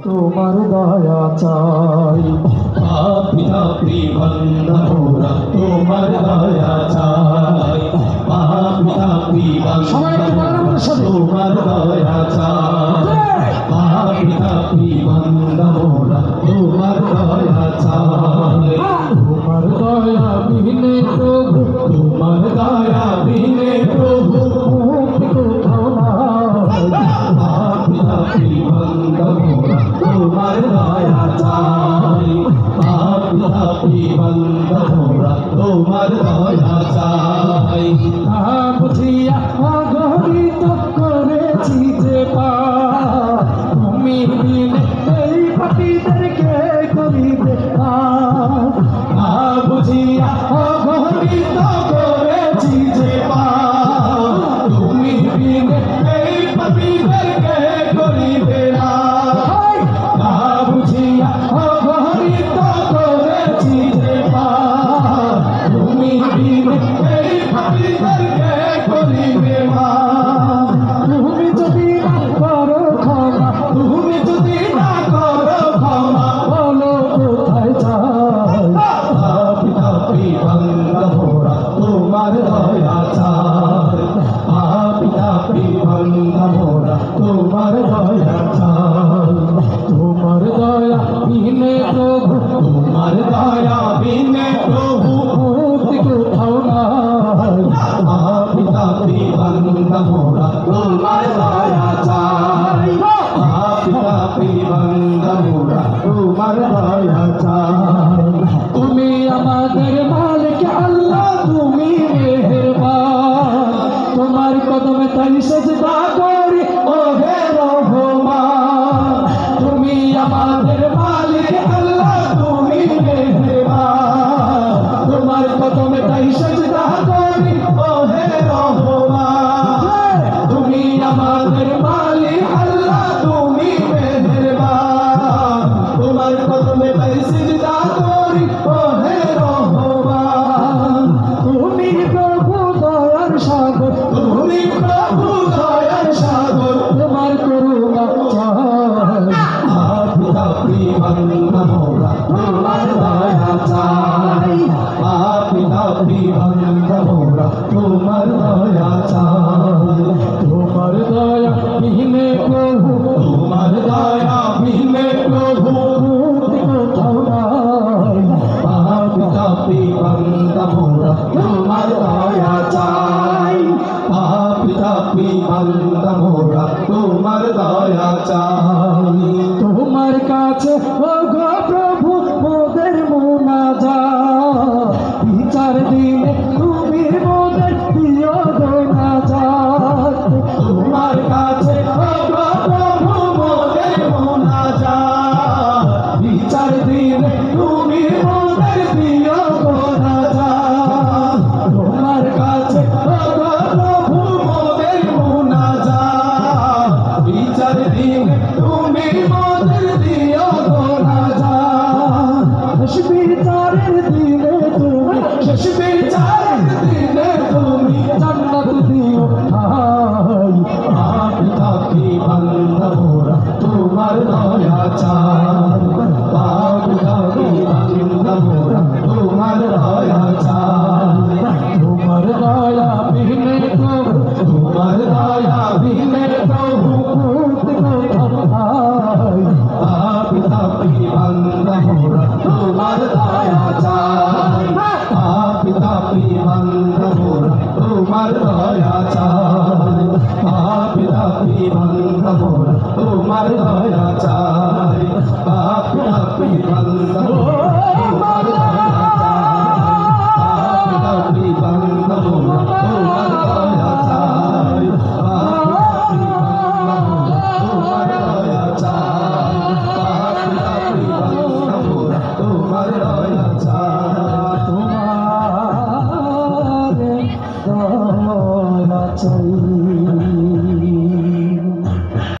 তোমার দয়া চাই। পাপি তাপি বান্দা মোরা তোমার দয়া চাই। পাপি তাপি বান্দা তোমার দয়া চাই। পাপি তাপি বান্দা মোরা তোমার দয়া চাই। তোমার দয়া বিনে প্রভু, তোমার দয়া বিনে প্রভু মুক্তি কোথাও নাই। পাপি তাপি বান্দা মোরা তোমার দয়া চাই। পাপি তাপি বান্দা মোরা তোমার দয়া চাই। তা বুঝিয়া অগণিত করেছি যে পাপ, তুমি বিনে এই পাপীদেরকে করিবে পাপ। না বুঝিয়া অগণিত করেছি যে পাপ, তুমি বিনে এই পাপীদেরকে করিবে না। না বুঝিয়া অগণিত করেছি যে পাপ, তুমি বিনে এই পাপীদেরকে করিবে না। তুমি যদি না করো ক্ষমা, তুমি যদি না করো ক্ষমা, বলো কোথায় যাই। পাপি তাপি বান্দা মোরা তোমার দয়া চাই। পাপি তাপি বান্দা মোরা তোমার দয়া চাই। তোমার দয়া বিনে প্রভু, তোমার দয়া বিনে প্রভু মুক্তি কোথাও নাই। পাপি তাপি বান্দা মোরা তোমার দয়া চাই। পাপি তাপি বান্দা মোরা তোমার দয়া চাই। তুমি আমাদের মালিক আল্লাহ, তুমি মেহেরবান। তোমার কদমে তাই সেজদা করি ও হে রহমান। তুমি আমাদের মালিক আল্লাহ, তুমি মেহেরবান। তোমার কদমে তাই সেজদা করি ও হে রহমান। তুমি আমাদের মালিক আল্লাহ, তুমি মেহেরবান। তোমার কদমে তাই সিজদা করি ও হে রহমান। তুমি প্রভু দয়ার সাগর, তুমি প্রভু দয়ার সাগর। তোমার করুণা চাই। পাপি তাপি বান্দা মোরা তোমার দয়া চাই। পাপি তাপি বান্দা মোরা তোমার দয়া চাই। তোমার দয়া বিনে প্রভু, তোমার দয়া বিনে প্রভু মুক্তি কোথাও নাই। পাপি তাপি বান্দা মোরা তোমার দয়া চাই। পাপি তাপি বান্দা মোরা তোমার দয়া চাই। তোমার কাছে ও গো প্রভু মোদের মুনাজাত, বিচার দিনে তুমি মোদের প্রিয় দোনাজাত। তোমার কাছে ও গো প্রভু মোদের মুনাজাত, বিচার দিনে তুমি মোদের প্রিয় মুনাজাত। তোমার কাছে ও গো প্রভু মোদের মুনাজাত, বিচার দিনে তুমি মোদের প্রিয় মুনাজাত। শেষ বিচারের দিনে তুমি, শেষ বিচারের দিনে তুমি জান্নাত দিও ঠাই। পাপি তাপি বান্দা মোরা তোমার দয়া চাই।